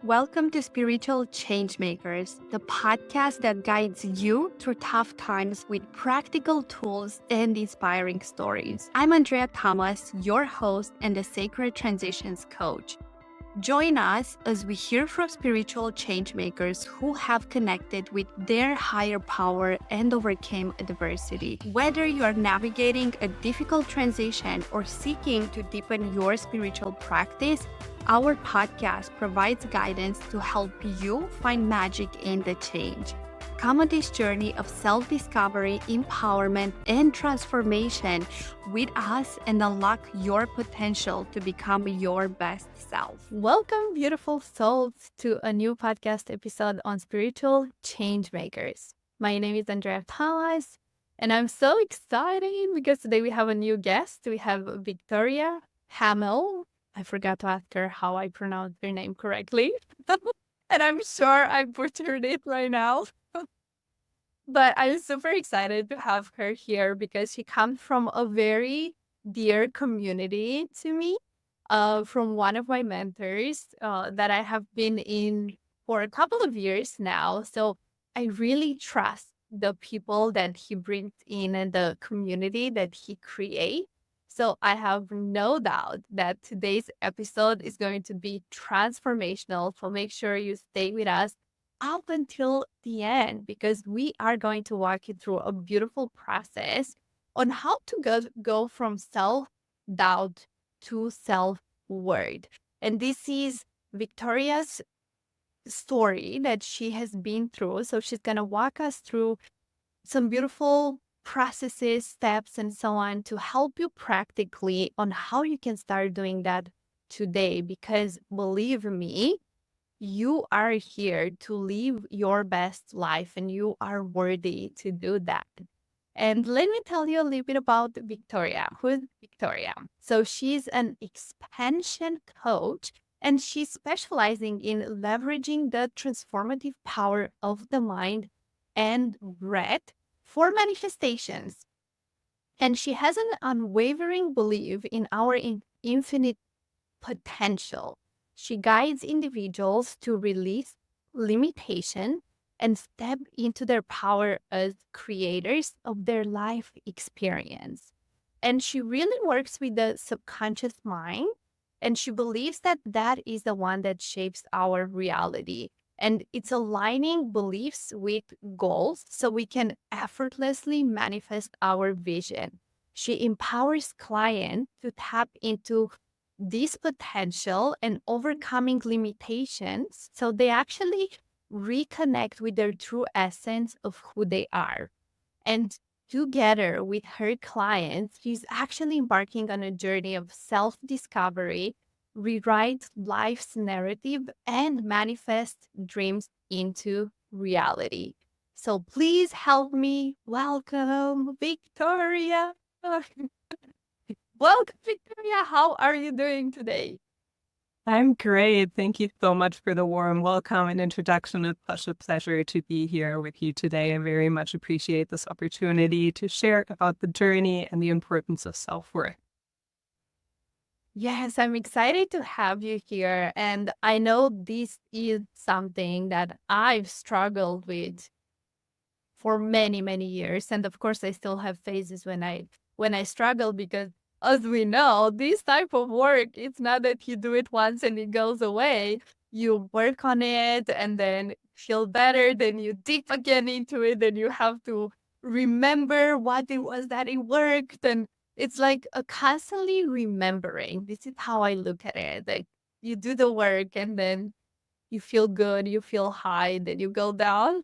Welcome to Spiritual Changemakers, the podcast that guides you through tough times with practical tools and inspiring stories. I'm Andrea Thomas, your host and the Sacred Transitions Coach. Join us as we hear from spiritual changemakers who have connected with their higher power and overcame adversity. Whether you are navigating a difficult transition or seeking to deepen your spiritual practice, our podcast provides guidance to help you find magic in the change. Come on this journey of self-discovery, empowerment, and transformation with us and unlock your potential to become your best self. Welcome, beautiful souls, to a new podcast episode on Spiritual Changemakers. My name is Andrea Thomas, and I'm so excited because today we have a new guest. We have Victoria Hammel. I forgot to ask her how I pronounce her name correctly, and I'm sure I butchered it right now. But I'm super excited to have her here because she comes from a very dear community to me, from one of my mentors that I have been in for a couple of years now. So I really trust the people that he brings in and the community that he creates. So I have no doubt that today's episode is going to be transformational. So make sure you stay with us up until the end, because we are going to walk you through a beautiful process on how to go from self-doubt to self-worth. And this is Victoria's story that she has been through. So she's going to walk us through some beautiful processes, steps, and so on to help you practically on how you can start doing that today. Because believe me, you are here to live your best life and you are worthy to do that. And let me tell you a little bit about Victoria. Who is Victoria? So she's an expansion coach and she's specializing in leveraging the transformative power of the mind and breath for manifestations. And she has an unwavering belief in our infinite potential. She guides individuals to release limitation and step into their power as creators of their life experience. And she really works with the subconscious mind, and she believes that that is the one that shapes our reality. And it's aligning beliefs with goals so we can effortlessly manifest our vision. She empowers clients to tap into this potential and overcoming limitations so they actually reconnect with their true essence of who they are. And together with her clients, she's actually embarking on a journey of self-discovery, rewrite life's narrative, and manifest dreams into reality. So please help me welcome Victoria. Welcome, Victoria. How are you doing today? I'm great. Thank you so much for the warm welcome and introduction. It's such a pleasure to be here with you today. I very much appreciate this opportunity to share about the journey and the importance of self-worth. Yes, I'm excited to have you here. And I know this is something that I've struggled with for many, many years. And of course, I still have phases when I struggle because, as we know, this type of work, it's not that you do it once and it goes away. You work on it and then feel better, then you dip again into it, then you have to remember what it was that it worked. And it's like a constantly remembering. This is how I look at it. Like you do the work and then you feel good, you feel high, then you go down.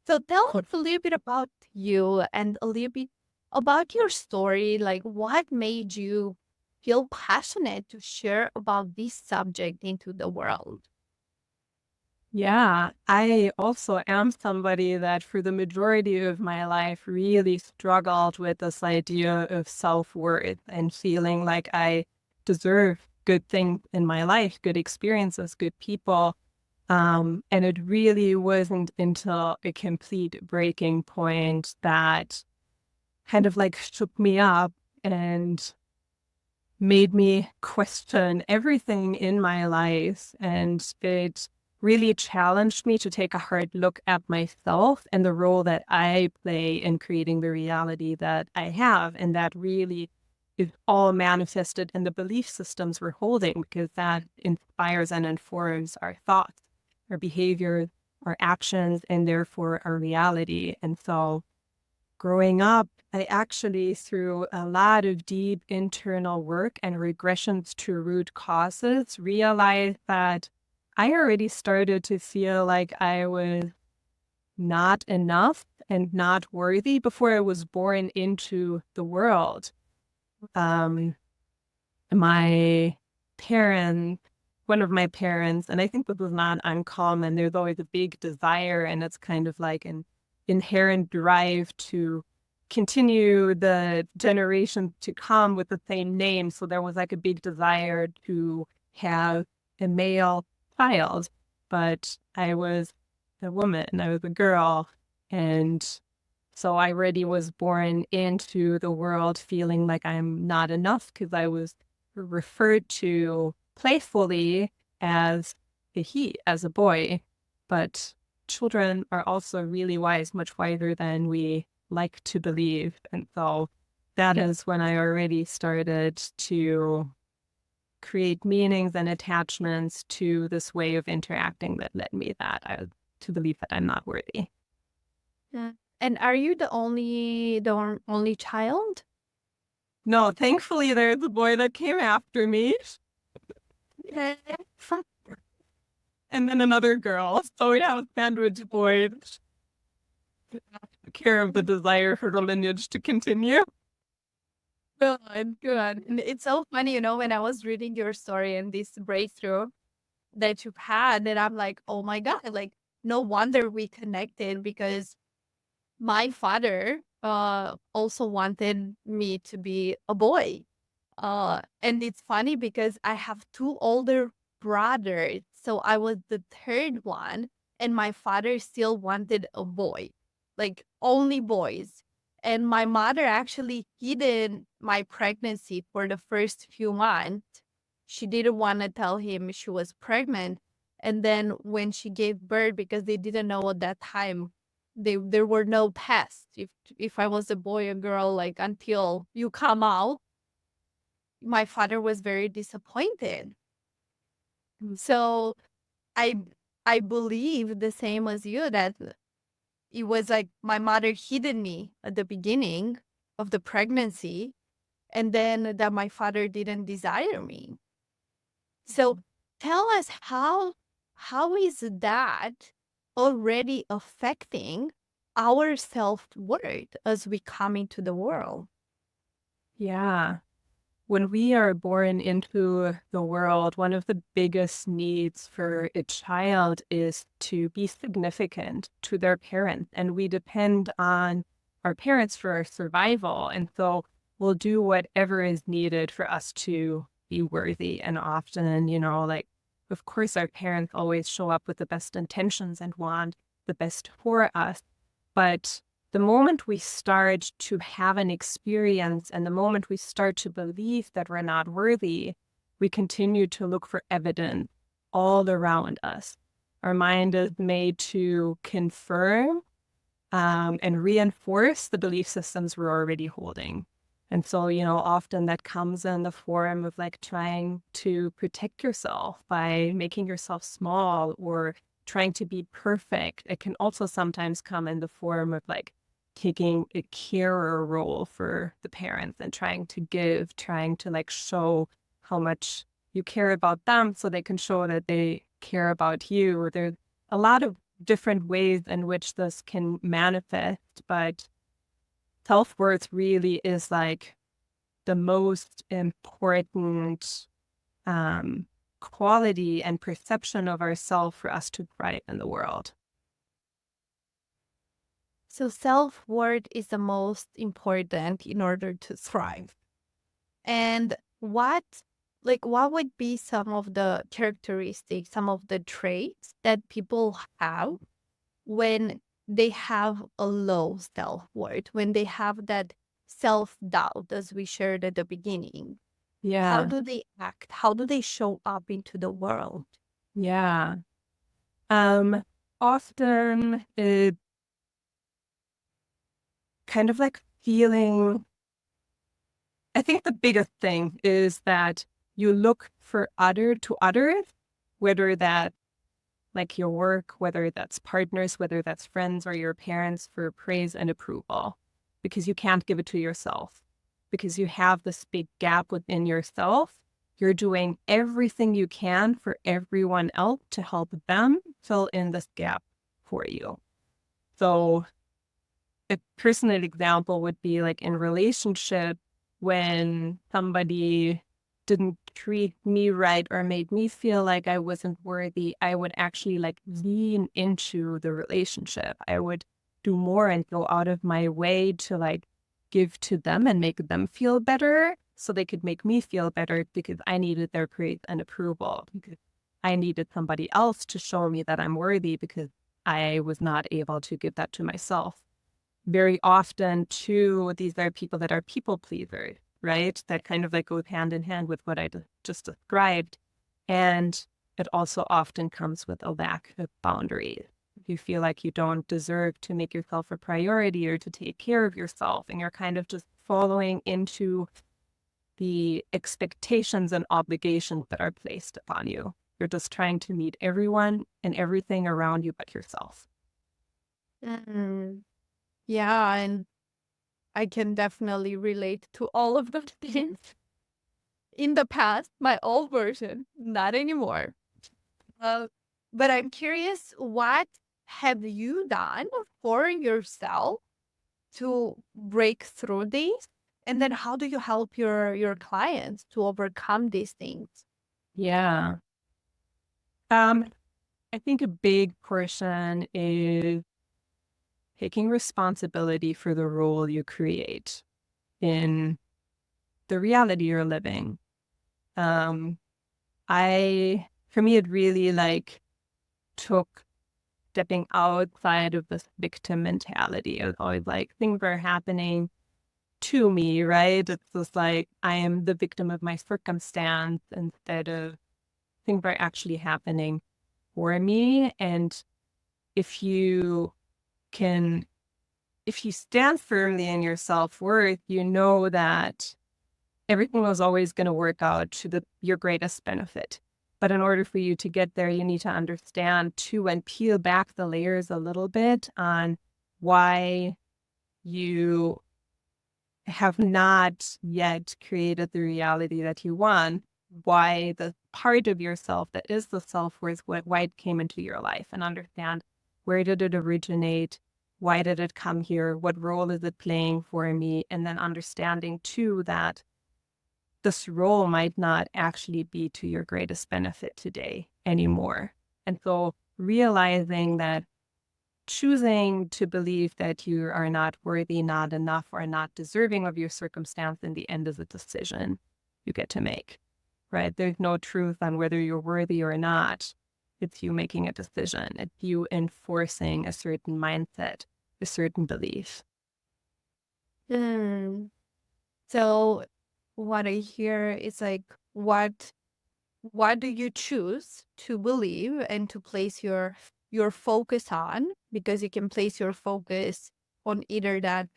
So tell us a little bit about you and a little bit about your story. Like what made you feel passionate to share about this subject into the world? Yeah, I also am somebody that for the majority of my life really struggled with this idea of self-worth and feeling like I deserve good things in my life, good experiences, good people. And it really wasn't until a complete breaking point that kind of like shook me up and made me question everything in my life. And it really challenged me to take a hard look at myself and the role that I play in creating the reality that I have. And that really is all manifested in the belief systems we're holding, because that inspires and informs our thoughts, our behaviors, our actions, and therefore our reality. And so growing up, I actually, through a lot of deep internal work and regressions to root causes, realized that I already started to feel like I was not enough and not worthy before I was born into the world. My parents, one of my parents, and I think this was not uncommon, there's always a big desire, and it's kind of like an inherent drive to continue the generations to come with the same name. So there was like a big desire to have a male child, but I was a woman, I was a girl, and so I already was born into the world feeling like I'm not enough, because I was referred to playfully as a he, as a boy. But children are also really wise, much wiser than we like to believe. And so that is when I already started to create meanings and attachments to this way of interacting that led me to believe that I'm not worthy. Yeah. And are you the only child? No, thankfully there's a boy that came after me, Yeah. and then another girl. So we have a sandwich boy to take care of the desire for the lineage to continue. Good, good. And it's so funny, when I was reading your story and this breakthrough that you've had, and I'm like, oh my God, like, no wonder we connected, because my father also wanted me to be a boy. And it's funny because I have two older brothers. So I was the third one, and my father still wanted a boy, like only boys. And my mother actually hidden my pregnancy for the first few months. She didn't want to tell him she was pregnant. And then when she gave birth, because they didn't know at that time, there were no tests if I was a boy or girl, like until you come out. My father was very disappointed. So I I believe the same as you, that it was like my mother hidden me at the beginning of the pregnancy, and then that my father didn't desire me. So tell us, how is that already affecting our self-worth as we come into the world? Yeah. When we are born into the world, one of the biggest needs for a child is to be significant to their parents. And we depend on our parents for our survival. And so we'll do whatever is needed for us to be worthy. And often, like, of course, our parents always show up with the best intentions and want the best for us. But the moment we start to have an experience and the moment we start to believe that we're not worthy, we continue to look for evidence all around us. Our mind is made to confirm and reinforce the belief systems we're already holding. And so, often that comes in the form of like trying to protect yourself by making yourself small or trying to be perfect. It can also sometimes come in the form of like taking a carer role for the parents and trying to like show how much you care about them so they can show that they care about you. Or there's a lot of different ways in which this can manifest, but self-worth really is like the most important quality and perception of ourselves for us to thrive in the world. So self-worth is the most important in order to thrive. And what would be some of the characteristics, some of the traits that people have when they have a low self-worth, when they have that self-doubt, as we shared at the beginning? How Yeah. do they act? How do they show up into the world? Yeah. Often it kind of like feeling, I think the biggest thing is that you look for others, whether that like your work, whether that's partners, whether that's friends or your parents, for praise and approval, because you can't give it to yourself, because you have this big gap within yourself. You're doing everything you can for everyone else to help them fill in this gap for you. So a personal example would be like in relationship, when somebody didn't treat me right or made me feel like I wasn't worthy, I would actually like lean into the relationship. I would do more and go out of my way to like give to them and make them feel better so they could make me feel better, because I needed their praise and approval, because I needed somebody else to show me that I'm worthy, because I was not able to give that to myself. Very often, too, these are people that are people pleasers, right? That kind of like goes hand in hand with what I just described. And it also often comes with a lack of boundaries. You feel like you don't deserve to make yourself a priority or to take care of yourself, and you're kind of just following into the expectations and obligations that are placed upon you. You're just trying to meet everyone and everything around you but yourself. Mm. Yeah, and I can definitely relate to all of those things. In the past, my old version, not anymore. Uh, but I'm curious, what have you done for yourself to break through these? And then how do you help your clients to overcome these things? Yeah. I think a big portion is taking responsibility for the role you create in the reality you're living. For me, it really like took stepping outside of this victim mentality. It's always like things are happening to me, right? It's just like I am the victim of my circumstance instead of things are actually happening for me. And if you can, if you stand firmly in your self-worth, you know that everything was always going to work out to your greatest benefit. But in order for you to get there, you need to understand too and peel back the layers a little bit on why you have not yet created the reality that you want, why the part of yourself that is the self-worth, why it came into your life, and understand where did it originate, why did it come here, what role is it playing for me, and then understanding too that this role might not actually be to your greatest benefit today anymore. And so realizing that choosing to believe that you are not worthy, not enough, or not deserving of your circumstance in the end is a decision you get to make, right? There's no truth on whether you're worthy or not. It's you making a decision. It's you enforcing a certain mindset, a certain belief. Mm. So what I hear is like, what do you choose to believe and to place your focus on? Because you can place your focus on either that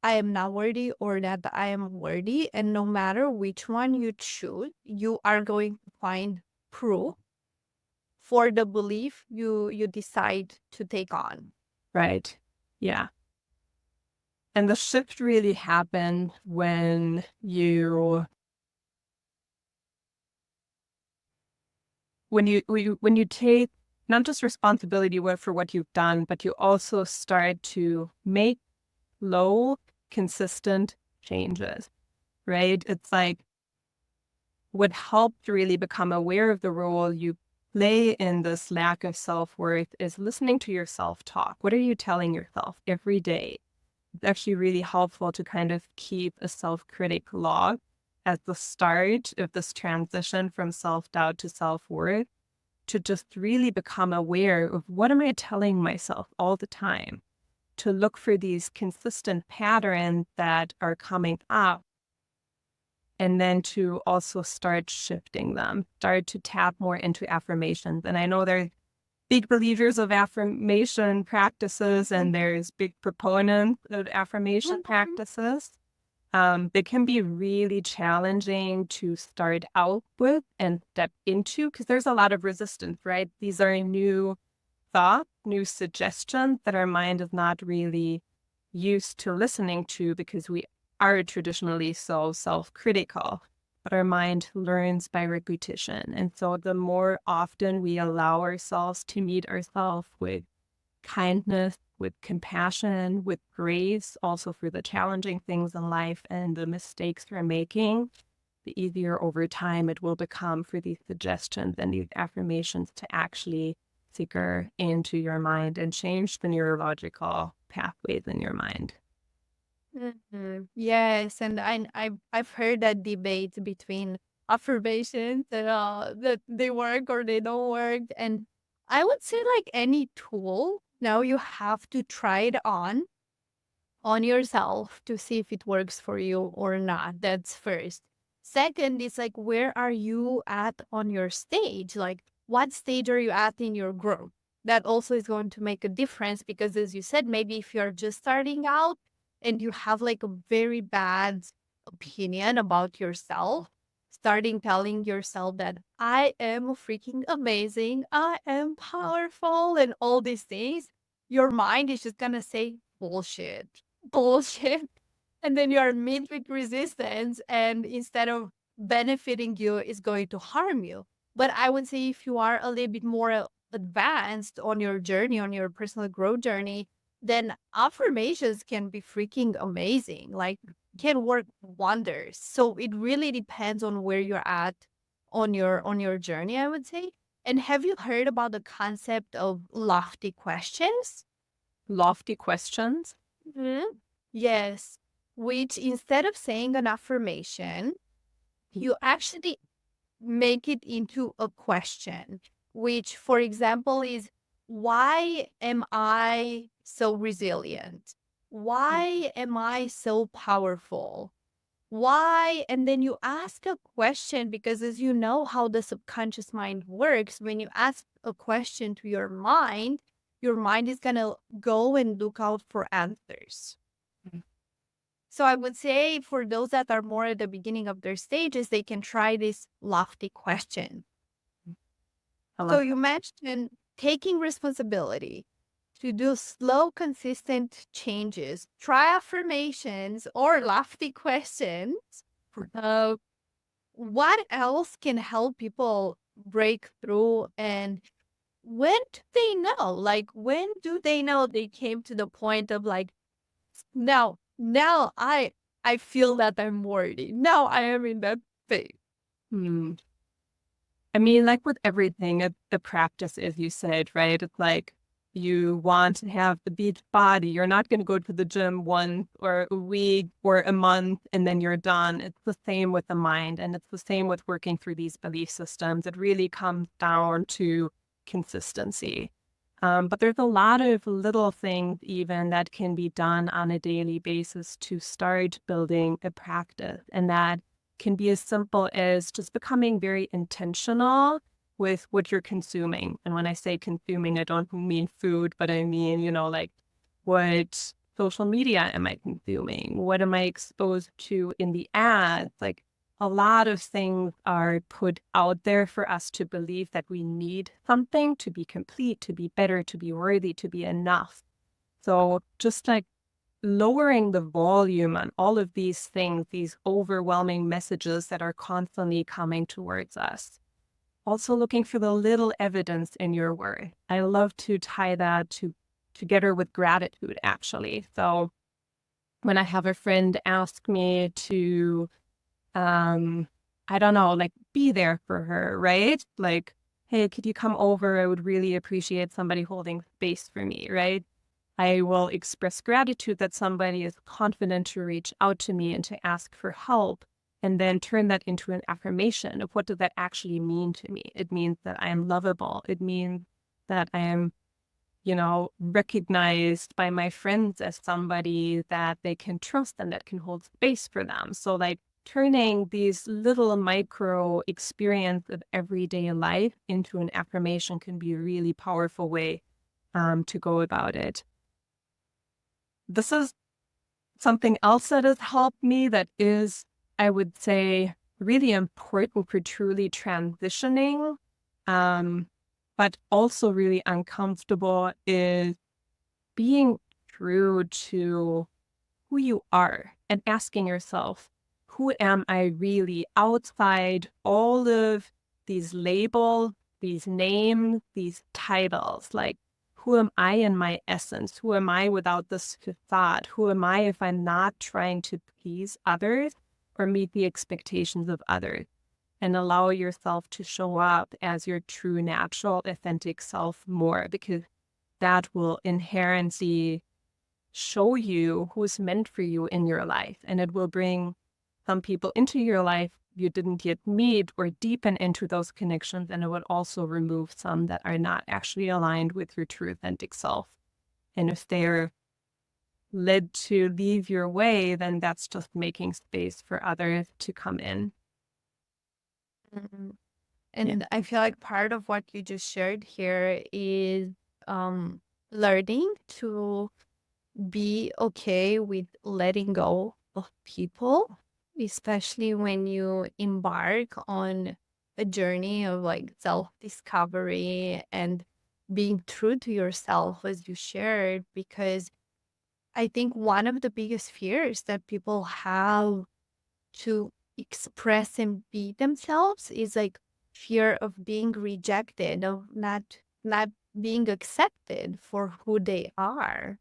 I am not worthy or that I am worthy, and no matter which one you choose, you are going to find proof for the belief you decide to take on. Right. Yeah. And the shift really happened when you take not just responsibility for what you've done, but you also start to make low, consistent changes, right? It's like what helped really become aware of the role you play in this lack of self-worth is listening to your self-talk. What are you telling yourself every day? It's actually really helpful to kind of keep a self-critic log at the start of this transition from self-doubt to self-worth, to just really become aware of what am I telling myself all the time, to look for these consistent patterns that are coming up, and then to also start shifting them, start to tap more into affirmations. And I know there's big believers of affirmation practices and there's big proponents of affirmation practices. They can be really challenging to start out with and step into because there's a lot of resistance, right? These are new thoughts, new suggestions that our mind is not really used to listening to because we are traditionally so self-critical. But our mind learns by repetition. And so the more often we allow ourselves to meet ourselves with kindness, with compassion, with grace, also for the challenging things in life and the mistakes we're making, the easier over time it will become for these suggestions and these affirmations to actually seeker into your mind and change the neurological pathways in your mind. Yes, and I've heard that debate between affirmations that they work or they don't work, and I would say like any tool, now you have to try it on yourself to see if it works for you or not. That's first. Second is like, where are you at on your stage? Like, what stage are you at in your growth? That also is going to make a difference because, as you said, maybe if you're just starting out and you have like a very bad opinion about yourself, starting telling yourself that I am freaking amazing, I am powerful, and all these things, your mind is just going to say bullshit. And then you are met with resistance, and instead of benefiting you, is going to harm you. But I would say if you are a little bit more advanced on your journey, on your personal growth journey, then affirmations can be freaking amazing, like can work wonders. So it really depends on where you're at on your journey, I would say. And have you heard about the concept of lofty questions? Lofty questions. Mhm. Yes, which instead of saying an affirmation, you actually make it into a question, which, for example, is why am I so resilient? Why am I so powerful? Why? And then you ask a question because, as you know, how the subconscious mind works, when you ask a question to your mind is going to go and look out for answers. Mhm. So I would say for those that are more at the beginning of their stages, they can try this lofty question. I So love you mentioned taking responsibility to do slow, consistent changes. Try affirmations or lofty questions. Uh, what else can help people break through, and when do they know? Like, when do they know they came to the point of like, now I feel that I'm worthy. Now I am in that phase. Hmm. I mean, like with everything, the practice, as you said, right? It's like you want to have the beach body. You're not going to go to the gym once or a week or a month and then you're done. It's the same with the mind and it's the same with working through these belief systems. It really comes down to consistency. But there's a lot of little things even that can be done on a daily basis to start building a practice. And that can be as simple as just becoming very intentional with what you're consuming. And when I say consuming, I don't mean food, but I mean, like what social media am I consuming? What am I exposed to in the ads? Like a lot of things are put out there for us to believe that we need something to be complete, to be better, to be worthy, to be enough. So just like lowering the volume on all of these things, these overwhelming messages that are constantly coming towards us. Also looking for the little evidence in your work. I love to tie that together with gratitude, actually. So when I have a friend ask me to, I don't know, like be there for her, right? Like, hey, could you come over? I would really appreciate somebody holding space for me, right? I will express gratitude that somebody is confident to reach out to me and to ask for help, and then turn that into an affirmation of what does that actually mean to me. It means that I am lovable. It means that I am, recognized by my friends as somebody that they can trust and that can hold space for them. So like turning these little micro experience of everyday life into an affirmation can be a really powerful way to go about it. This is something else that has helped me that is, I would say, really important for truly transitioning, but also really uncomfortable, is being true to who you are and asking yourself, who am I really outside all of these labels, these names, these titles? Like, who am I in my essence? Who am I without this facade? Who am I if I'm not trying to please others or meet the expectations of others? And allow yourself to show up as your true, natural, authentic self more, because that will inherently show you who's meant for you in your life. And it will bring some people into your life you didn't yet meet or deepen into those connections. And it would also remove some that are not actually aligned with your true, authentic self. And if they're led to leave your way, then that's just making space for others to come in. Mhm. And I feel like part of what you just shared here is learning to be okay with letting go of people, especially when you embark on a journey of like self-discovery and being true to yourself, as you shared, because I think one of the biggest fears that people have to express and be themselves is like fear of being rejected, of not being accepted for who they are.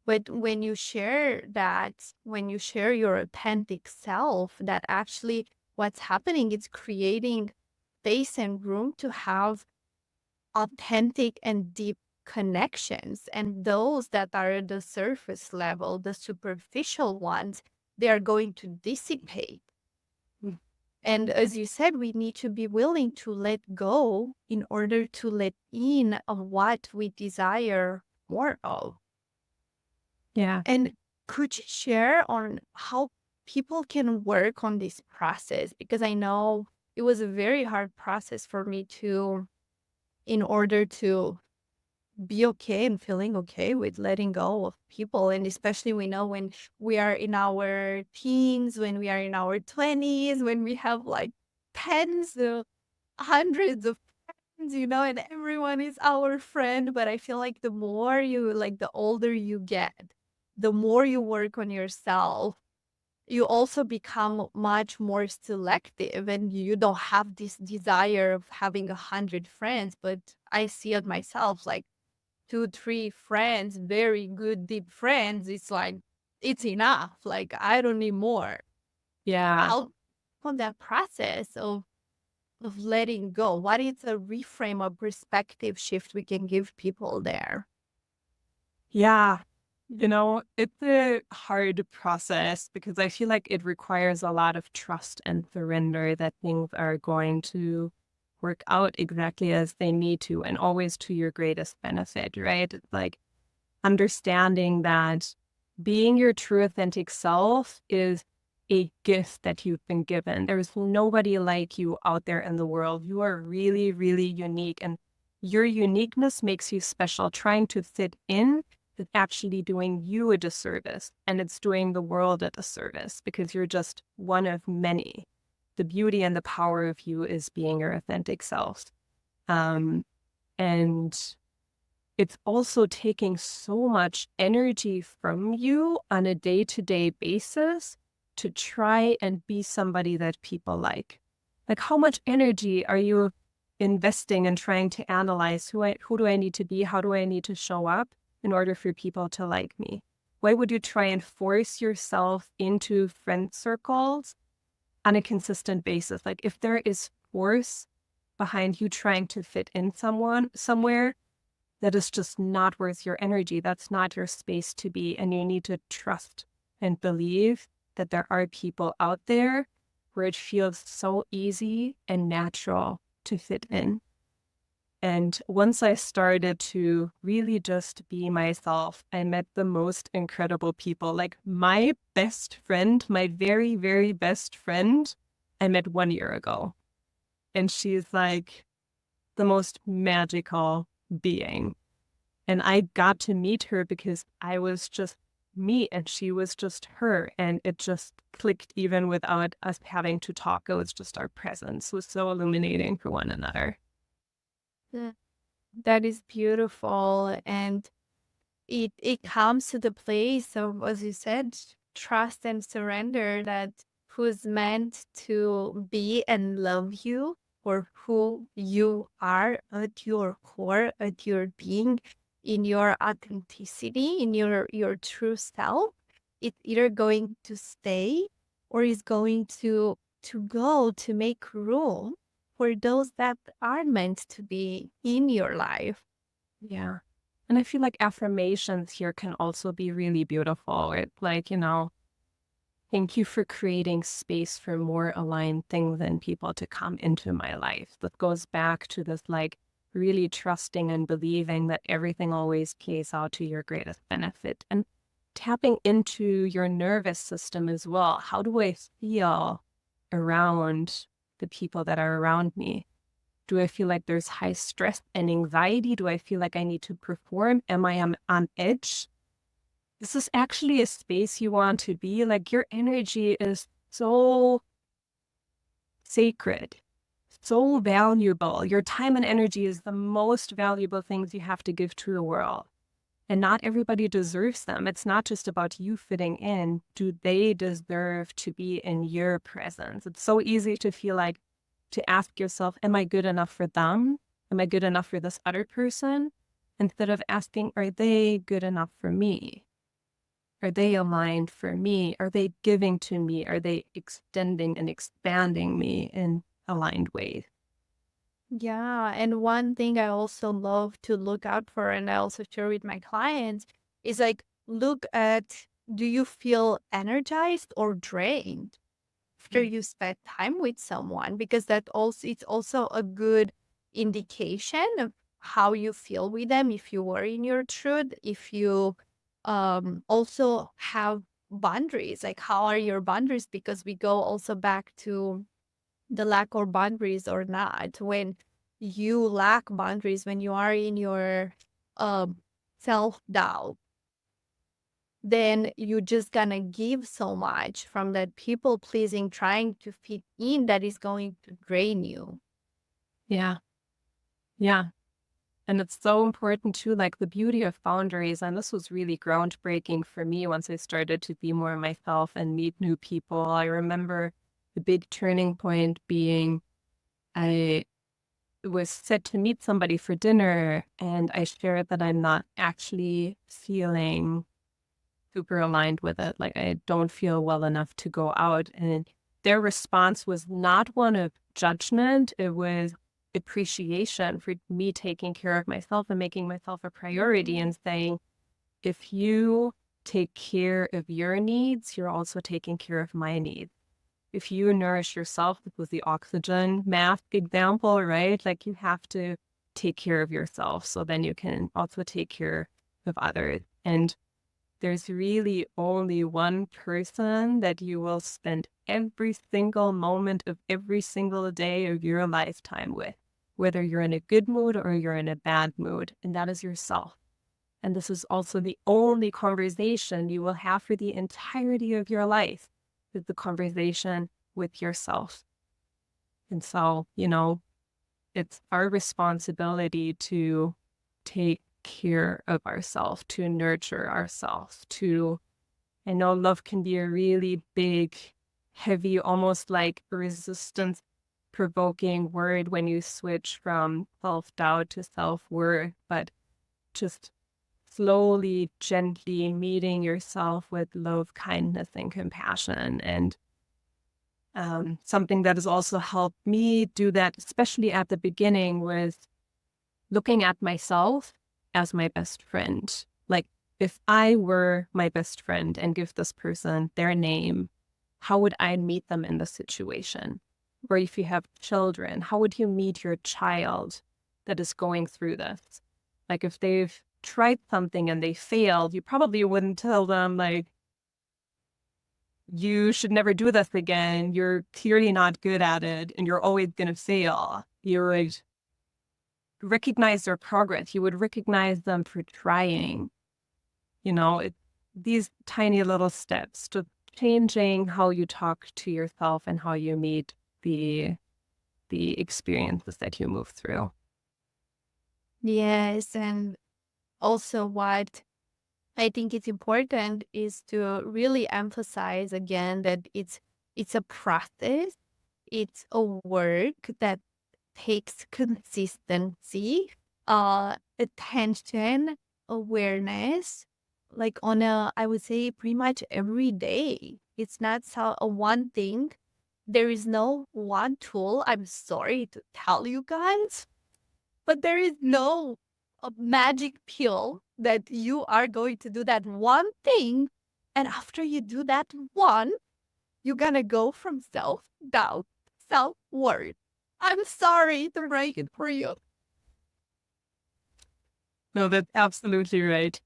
But when you share that, when you share your authentic self, that actually what's happening is creating space and room to have authentic and deep connections. And those that are at the surface level, the superficial ones, they are going to dissipate. Mm. And as you said, we need to be willing to let go in order to let in of what we desire more of. Yeah. And could you share on how people can work on this process? Because I know it was a very hard process for me to, in order to be okay and feeling okay with letting go of people. And especially we know when we are in our teens, when we are in our 20s, when we have like tens of hundreds of friends, and everyone is our friend. But I feel like the more you, like, the older you get, the more you work on yourself, you also become much more selective, and you don't have this desire of having 100 friends. But I see it myself, like 2, 3 friends, very good, deep friends. It's like, it's enough. Like, I don't need more. Yeah. How on that process of letting go? What is a reframe or perspective shift we can give people there? Yeah. It's a hard process because I feel like it requires a lot of trust and surrender that things are going to work out exactly as they need to, and always to your greatest benefit, right? It's like understanding that being your true authentic self is a gift that you've been given. There's nobody like you out there in the world. You are really, really unique, and your uniqueness makes you special. Trying to fit in is actually doing you a disservice, and it's doing the world a disservice because you're just one of many. The beauty and the power of you is being your authentic self. And it's also taking so much energy from you on a day-to-day basis to try and be somebody that people like. Like, how much energy are you investing in trying to analyze who do I need to be? How do I need to show up in order for people to like me? Why would you try and force yourself into friend circles on a consistent basis? Like, if there is force behind you trying to fit in somewhere, that is just not worth your energy. That's not your space to be. And you need to trust and believe that there are people out there where it feels so easy and natural to fit in. And once I started to really just be myself, I met the most incredible people. Like my best friend, my very, very best friend, I met 1 year ago. And she's like the most magical being. And I got to meet her because I was just me and she was just her. And it just clicked even without us having to talk. It was just our presence was so illuminating for one another. Yeah. That is beautiful. And it comes to the place of, as you said, trust and surrender, that who's meant to be and love you for who you are at your core, at your being, in your authenticity, in your true self. It's either going to stay or is going to go, to make room for those that are meant to be in your life. Yeah. And I feel like affirmations here can also be really beautiful. It's like, thank you for creating space for more aligned things and people to come into my life. That goes back to this like really trusting and believing that everything always plays out to your greatest benefit. And tapping into your nervous system as well. How do I feel around the people that are around me? Do I feel like there's high stress and anxiety? Do I feel like I need to perform? Am I on edge? This is actually a space you want to be. Like your energy is so sacred, so valuable. Your time and energy is the most valuable things you have to give to the world. And not everybody deserves them. It's not just about you fitting in. Do they deserve to be in your presence? It's so easy to feel like, to ask yourself, am I good enough for them? Am I good enough for this other person? Instead of asking, are they good enough for me? Are they aligned for me? Are they giving to me? Are they extending and expanding me in aligned ways? Yeah, and one thing I also love to look out for, and I also share with my clients, is like, look at, do you feel energized or drained after you spend time with someone? Because that also, it's also a good indication of how you feel with them, if you were in your truth, if you also have boundaries, like how are your boundaries? Because we go also back to the lack of boundaries or not. When you lack boundaries, when you are in your um self-doubt, then you just gonna give so much from that people pleasing, trying to fit in, that is going to drain you. Yeah. Yeah. And it's so important too, like the beauty of boundaries. And this was really groundbreaking for me once I started to be more myself and meet new people. I remember the big turning point being I was set to meet somebody for dinner, and I shared that I'm not actually feeling super aligned with it. Like I don't feel well enough to go out. And their response was not one of judgment. It was appreciation for me taking care of myself and making myself a priority and saying, if you take care of your needs, you're also taking care of my needs. If you nourish yourself, this was the oxygen mask example, right? Like you have to take care of yourself so then you can also take care of others. And there's really only one person that you will spend every single moment of every single day of your lifetime with, whether you're in a good mood or you're in a bad mood, and that is yourself. And this is also the only conversation you will have for the entirety of your life, is the conversation with yourself. And so, it's our responsibility to take care of ourselves, to nurture ourselves, I know love can be a really big, heavy, almost like resistance provoking word when you switch from self-doubt to self-worth, but just slowly, gently meeting yourself with love, kindness, and compassion. And something that has also helped me do that, especially at the beginning, was looking at myself as my best friend. Like if I were my best friend and give this person their name, how would I meet them in the situation? Or if you have children, how would you meet your child? that is going through this. Like if they've tried something and they failed, you probably wouldn't tell them like, you should never do this again. You're clearly not good at it and you're always going to fail. You would recognize their progress. You would recognize them for trying. These tiny little steps to changing how you talk to yourself and how you meet the experiences that you move through. Yes, and also what I think it's important is to really emphasize again that it's a process, it's a work that takes consistency, attention, awareness, like on I would say pretty much every day. It's not so a one thing. There is no one tool. I'm sorry to tell you guys, but there is no magic pill that you are going to do that one thing. And after you do that one, you're going to go from self doubt, self worth. I'm sorry to break it for you. No, that's absolutely right.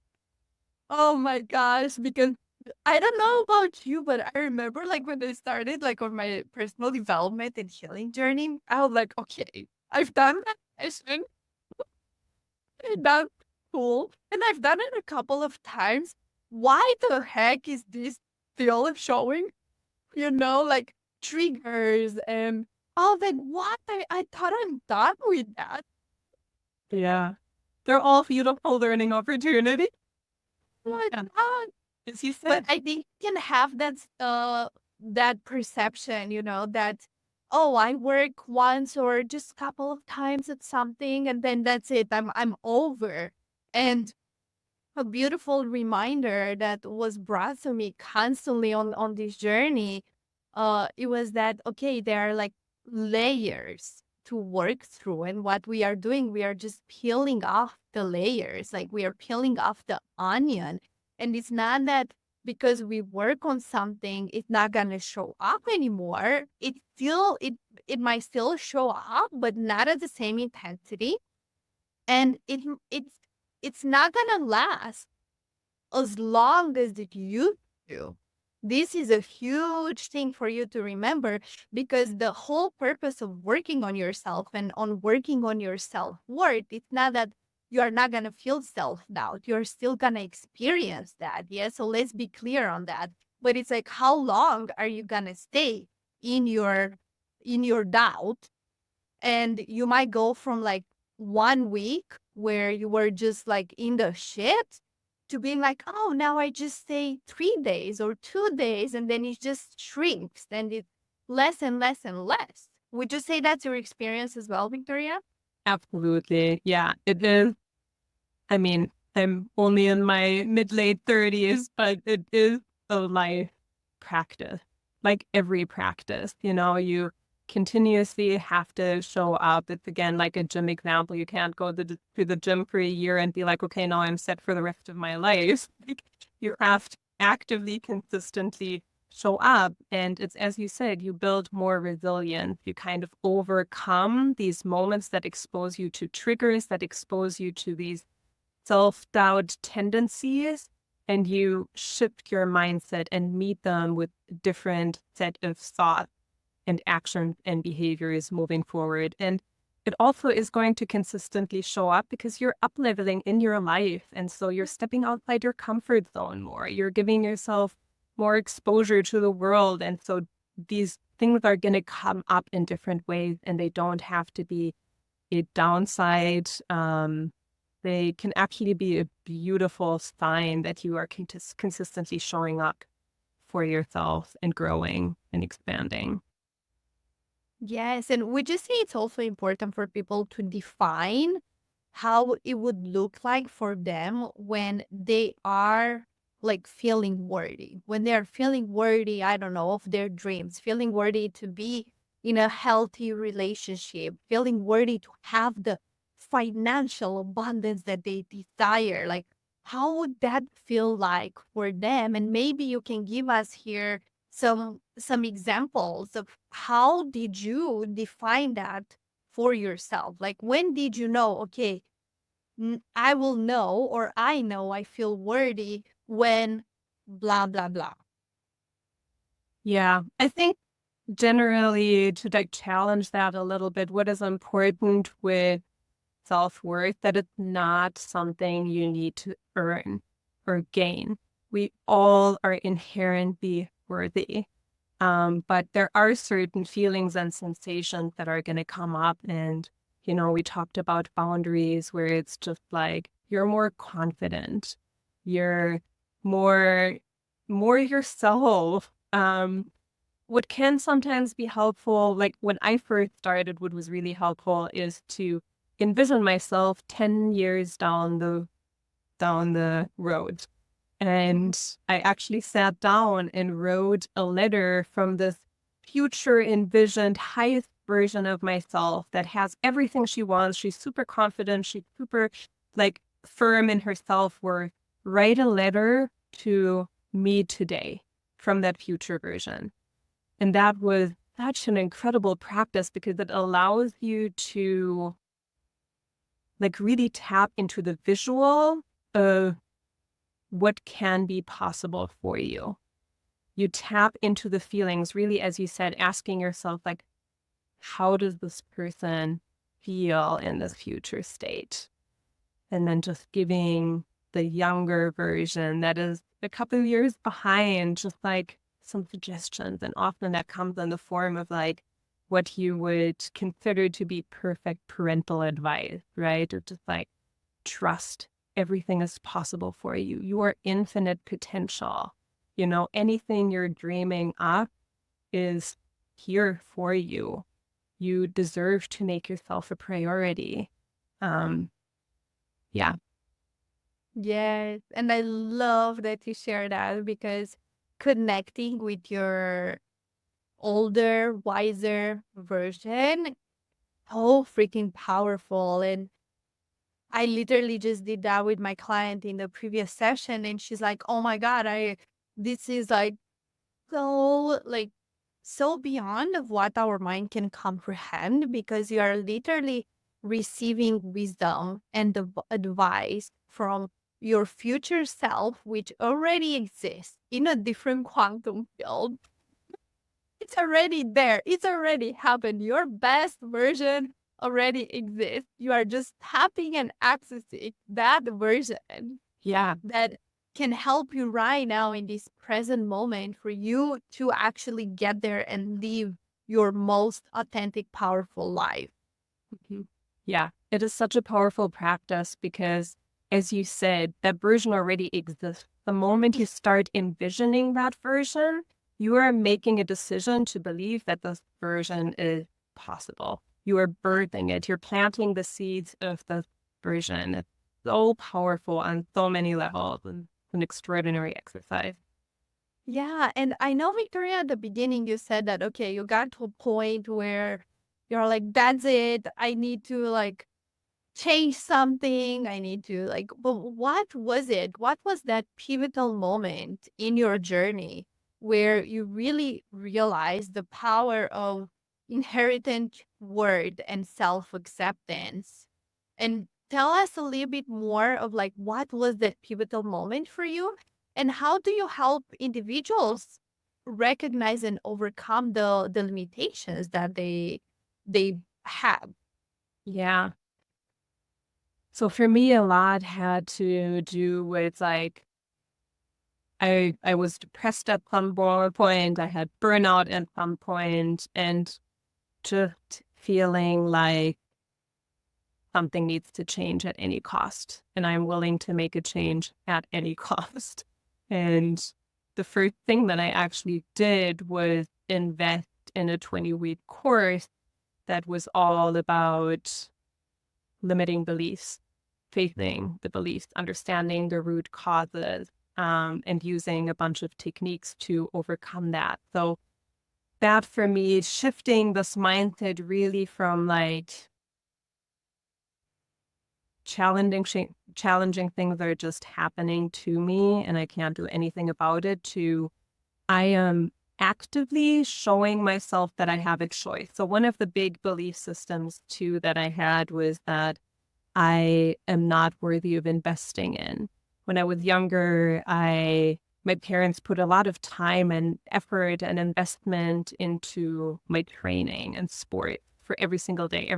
Oh my gosh, because I don't know about you, but I remember like when I started like on my personal development and healing journey, I was like, okay, I've done that session, I've done school, and I've done it a couple of times. Why the heck is this still showing? Like triggers and all that. What? I thought I'm done with that. Yeah. They're all beautiful learning opportunities. My Yeah. God. As you But said. I think you can have that perception, that I work once or just a couple of times at something and then that's it. I'm over. And a beautiful reminder that was brought to me constantly on this journey, it was that okay, there are like layers to work through, and what we are doing, we are just peeling off the layers, like we are peeling off the onion. And it's not that because we work on something it's not gonna show up anymore. It might still show up, but not at the same intensity, and it's not gonna last as long as it used to. This is a huge thing for you to remember, because the whole purpose of working on yourself and on working on your self-worth, it's not that you are not going to feel self-doubt. You're still going to experience that. Yeah. So let's be clear on that. But it's like, how long are you going to stay in your doubt? And you might go from like 1 week where you were just like in the shit to being like, oh, now I just stay 3 days or 2 days, and then it just shrinks and it's less and less and less. Would you say that's your experience as well, Victoria? Absolutely. Yeah, it is. I mean, I'm only in my mid-late 30s, but it is a life practice. Like every practice, you continuously have to show up. It's again like a gym example. You can't go to the gym for a year and be like, okay, now I'm set for the rest of my life. Like, you have to actively, consistently show up. And it's, as you said, you build more resilience. You kind of overcome these moments that expose you to triggers, that expose you to these self-doubt tendencies, and you shift your mindset and meet them with a different set of thoughts and actions and behaviors moving forward. And it also is going to consistently show up because you're up-leveling in your life. And so you're stepping outside your comfort zone more. You're giving yourself more exposure to the world. And so these things are going to come up in different ways, and they don't have to be a downside. They can actually be a beautiful sign that you are consistently showing up for yourself and growing and expanding. Yes, and would you say it's also important for people to define how it would look like for them when they are like feeling worthy, when they're feeling worthy, I don't know, of their dreams, feeling worthy to be in a healthy relationship, feeling worthy to have the financial abundance that they desire? Like, how would that feel like for them? And maybe you can give us here some examples of how did you define that for yourself? Like, when did you know, okay, I will know, or I know I feel worthy when blah, blah, blah? Yeah, I think generally to like challenge that a little bit, what is important with self-worth, that it's not something you need to earn or gain. We all are inherently worthy. But there are certain feelings and sensations that are going to come up. And, we talked about boundaries where it's just like, you're more confident, you're more, more yourself. What can sometimes be helpful, like when I first started, what was really helpful is to envision myself 10 years down the road. And I actually sat down and wrote a letter from this future envisioned highest version of myself that has everything she wants. She's super confident. She's super like firm in her self-worth. Write a letter to me today from that future version. And that was such an incredible practice because it allows you to like really tap into the visual of what can be possible for you. You tap into the feelings, really, as you said, asking yourself, like, how does this person feel in this future state? And then just giving the younger version that is a couple of years behind, just like some suggestions. And often that comes in the form of like what you would consider to be perfect parental advice, right? Or just like, trust everything is possible for you. You are infinite potential. Anything you're dreaming up is here for you. You deserve to make yourself a priority. Yeah. Yes. And I love that you share that, because connecting with your older, wiser version, so freaking powerful. And I literally just did that with my client in the previous session. And she's like, oh my God, this is like so, like, so beyond of what our mind can comprehend, because you are literally receiving wisdom and advice from your future self, which already exists in a different quantum field. It's already there. It's already happened. Your best version already exists. You are just tapping and accessing that version. Yeah. That can help you right now in this present moment for you to actually get there and live your most authentic, powerful life. Mm-hmm. Yeah. It is such a powerful practice because, as you said, that version already exists. The moment you start envisioning that version, you are making a decision to believe that this version is possible. You are birthing it. You're planting the seeds of the version. It's so powerful on so many levels, and an extraordinary exercise. Yeah. And I know, Victoria, at the beginning, you said that, okay, you got to a point where you're like, that's it. I need to like change something. I need to like, but what was it? What was that pivotal moment in your journey where you really realized the power of inherent word and self acceptance? And tell us a little bit more of like, what was that pivotal moment for you? And how do you help individuals recognize and overcome the limitations that they have? Yeah. So for me, a lot had to do with like, I was depressed at some point. I had burnout at some point, and just feeling like something needs to change at any cost, and I'm willing to make a change at any cost. And the first thing that I actually did was invest in a 20-week course that was all about limiting beliefs, facing the beliefs, understanding the root causes, and using a bunch of techniques to overcome that. So that for me, shifting this mindset really from like challenging things that are just happening to me and I can't do anything about it, to I am actively showing myself that I have a choice. So one of the big belief systems too that I had was that I am not worthy of investing in. When I was younger, my parents put a lot of time and effort and investment into my training and sport for every single day,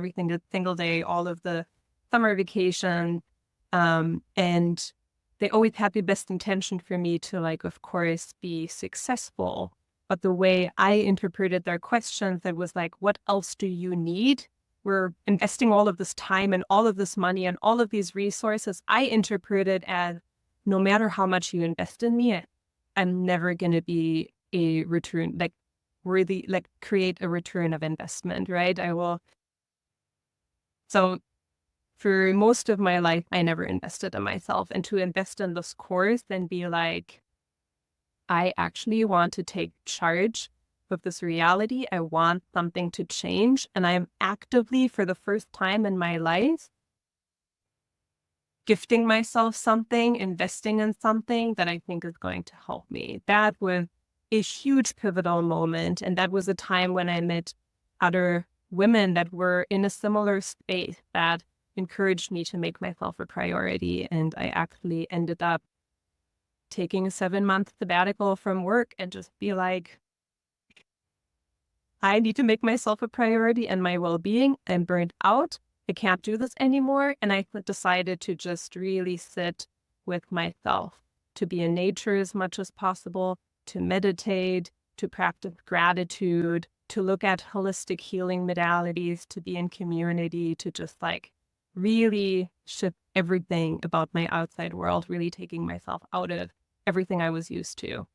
single day, all of the summer vacation. And they always had the best intention for me to, like, of course, be successful. But the way I interpreted their questions, it was like, what else do you need? We're investing all of this time and all of this money and all of these resources. I interpret it as, no matter how much you invest in me, I'm never going to be a return, like really like create a return of investment, right? I will. So for most of my life, I never invested in myself. And to invest in this course and be like, I actually want to take charge of this reality. I want something to change. And I am actively, for the first time in my life, gifting myself something, investing in something that I think is going to help me. That was a huge pivotal moment. And that was a time when I met other women that were in a similar space that encouraged me to make myself a priority. And I actually ended up taking a 7-month sabbatical from work and just be like, I need to make myself a priority and my well-being. I'm burned out. I can't do this anymore. And I decided to just really sit with myself, to be in nature as much as possible, to meditate, to practice gratitude, to look at holistic healing modalities, to be in community, to just like really shift everything about my outside world, really taking myself out of everything I was used to.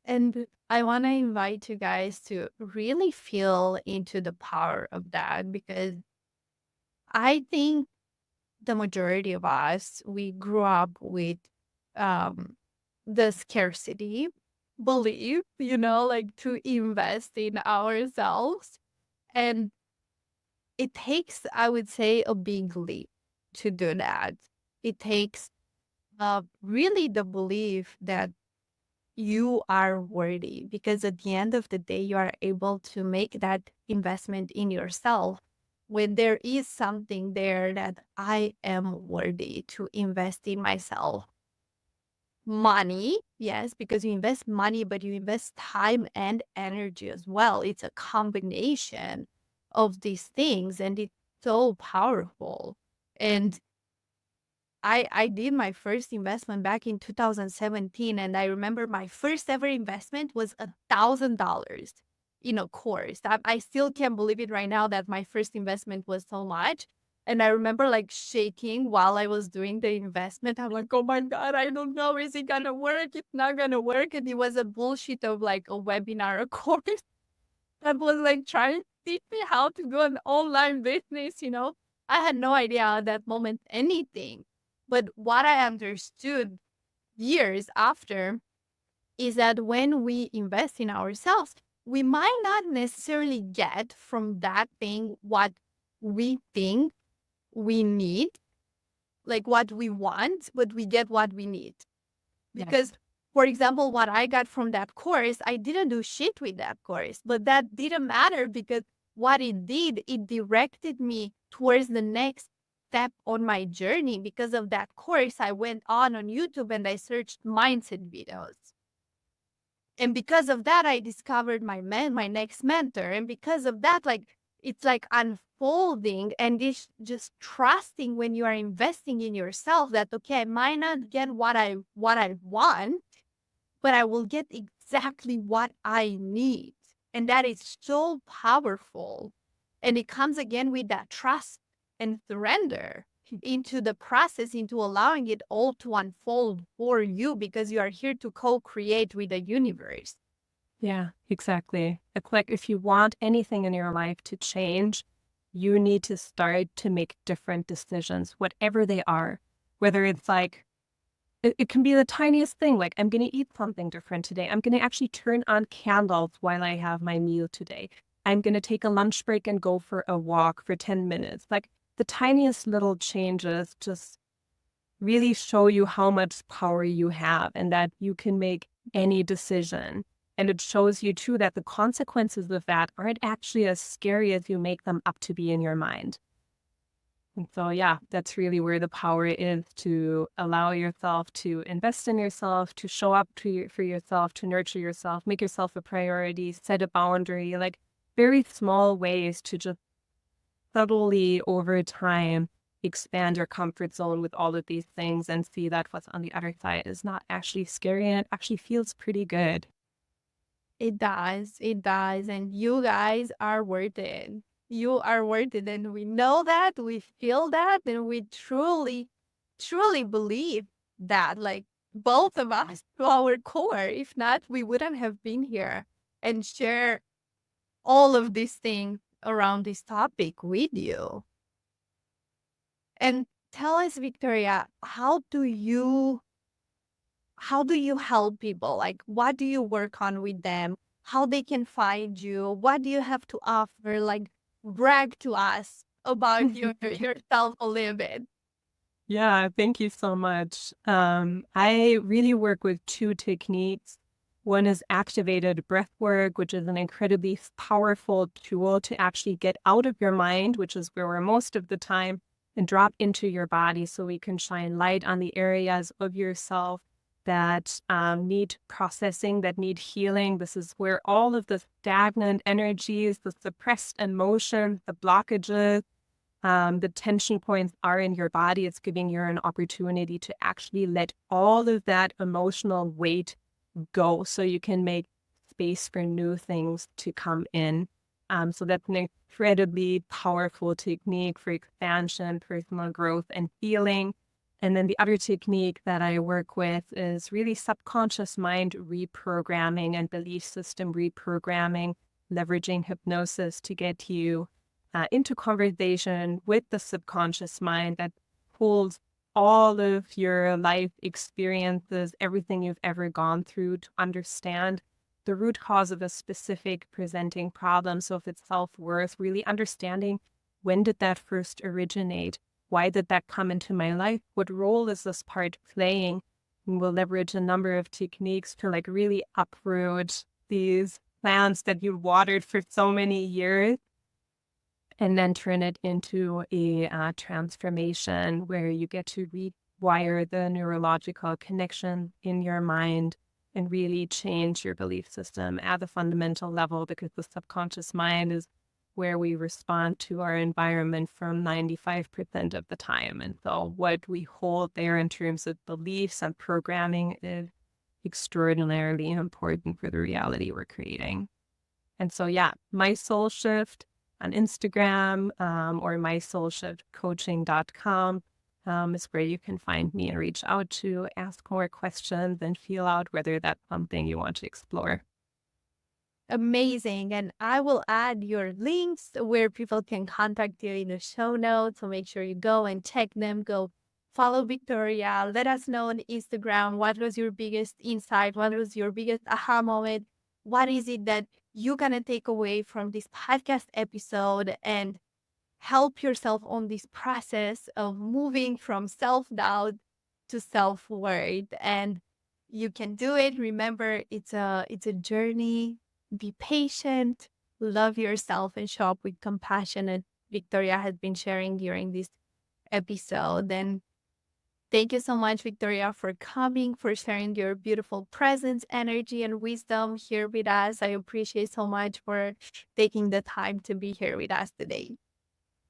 And I want to invite you guys to really feel into the power of that, because I think the majority of us, we grew up with um, the scarcity belief, like to invest in ourselves. And it takes, I would say, a big leap to do that. It takes really the belief that you are worthy, because at the end of the day, you are able to make that investment in yourself when there is something there that I am worthy to invest in myself. Money, yes, because you invest money, but you invest time and energy as well. It's a combination of these things, and it's so powerful. And I did my first investment back in 2017, and I remember my first ever investment was $1,000 in a course. I still can't believe it right now that my first investment was so much. And I remember like shaking while I was doing the investment. I'm like, oh my God, I don't know. Is it gonna work? It's not gonna work. And it was a bullshit of like a webinar, a course that was like trying to teach me how to do an online business. I had no idea at that moment anything. But what I understood years after is that when we invest in ourselves, we might not necessarily get from that thing what we think we need, like what we want, but we get what we need. Because, for example, what I got from that course, I didn't do shit with that course, but that didn't matter, because what it did, it directed me towards the next step on my journey. Because of that course, I went on YouTube and I searched mindset videos. And because of that, I discovered my next mentor. And because of that, like, it's like unfolding, and it's just trusting when you are investing in yourself that, okay, I might not get what I want, but I will get exactly what I need. And that is so powerful. And it comes again with that trust and surrender into the process, into allowing it all to unfold for you, because you are here to co-create with the universe. Yeah, exactly. It's like if you want anything in your life to change, you need to start to make different decisions, whatever they are. Whether it's like, it can be the tiniest thing, like I'm going to eat something different today. I'm going to actually turn on candles while I have my meal today. I'm going to take a lunch break and go for a walk for 10 minutes. Like the tiniest little changes just really show you how much power you have and that you can make any decision. And it shows you too that the consequences of that aren't actually as scary as you make them up to be in your mind. And so, yeah, that's really where the power is, to allow yourself to invest in yourself, to show up for yourself, to nurture yourself, make yourself a priority, set a boundary, like very small ways to just subtly over time expand your comfort zone with all of these things and see that what's on the other side is not actually scary and it actually feels pretty good. It does. It does. And you guys are worth it. You are worth it. And we know that, we feel that, and we truly, truly believe that, like both of us to our core. If not, we wouldn't have been here and share all of these things around this topic with you. And tell us, Victoria, how do you help people? Like, what do you work on with them? How they can find you? What do you have to offer? Like, brag to us about yourself a little bit. Yeah, thank you so much. I really work with two techniques. One is activated breath work, which is an incredibly powerful tool to actually get out of your mind, which is where we're most of the time, and drop into your body so we can shine light on the areas of yourself that need processing, that need healing. This is where all of the stagnant energies, the suppressed emotions, the blockages, the tension points are in your body. It's giving you an opportunity to actually let all of that emotional weight go so you can make space for new things to come in. So that's an incredibly powerful technique for expansion, personal growth, and healing. And then the other technique that I work with is really subconscious mind reprogramming and belief system reprogramming, leveraging hypnosis to get you into conversation with the subconscious mind that holds all of your life experiences, everything you've ever gone through, to understand the root cause of a specific presenting problem. So if it's self-worth, really understanding, when did that first originate? Why did that come into my life? What role is this part playing? And we'll leverage a number of techniques to like really uproot these plants that you watered for so many years, and then turn it into a transformation where you get to rewire the neurological connection in your mind and really change your belief system at the fundamental level, because the subconscious mind is where we respond to our environment from 95% of the time. And so what we hold there in terms of beliefs and programming is extraordinarily important for the reality we're creating. And so, yeah, My Soul Shift on Instagram or mysoulshiftcoaching.com is where you can find me and reach out to ask more questions and feel out whether that's something you want to explore. Amazing. And I will add your links where people can contact you in the show notes. So make sure you go and check them. Go follow Victoria. Let us know on Instagram what was your biggest insight? What was your biggest aha moment? What is it that you're going to take away from this podcast episode and help yourself on this process of moving from self-doubt to self-worth? And you can do it. Remember, it's a journey. Be patient, love yourself, and show up with compassion. And Victoria has been sharing during this episode. And thank you so much, Victoria, for coming, for sharing your beautiful presence, energy, and wisdom here with us. I appreciate so much for taking the time to be here with us today.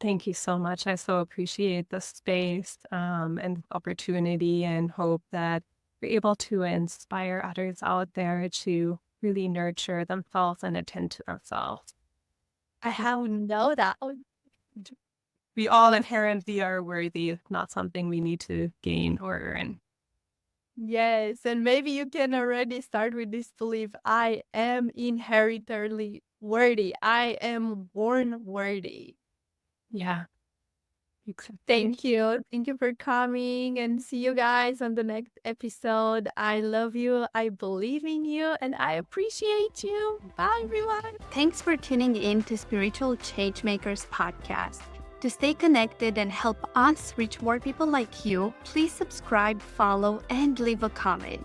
Thank you so much. I so appreciate the space and opportunity, and hope that we're able to inspire others out there to really nurture themselves and attend to themselves. I have no doubt. We all inherently are worthy. It's not something we need to gain or earn. Yes, and maybe you can already start with this belief: I am inherently worthy. I am born worthy. Yeah. Thank you. Thank you for coming, and see you guys on the next episode. I love you. I believe in you, and I appreciate you. Bye, everyone. Thanks for tuning in to Spiritual Changemakers podcast. To stay connected and help us reach more people like you, please subscribe, follow, and leave a comment.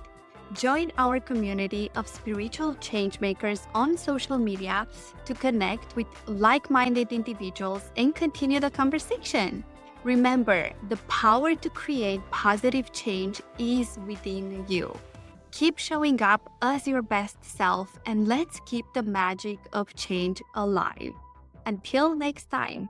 Join our community of spiritual changemakers on social media to connect with like-minded individuals and continue the conversation. Remember, the power to create positive change is within you. Keep showing up as your best self, and let's keep the magic of change alive. Until next time.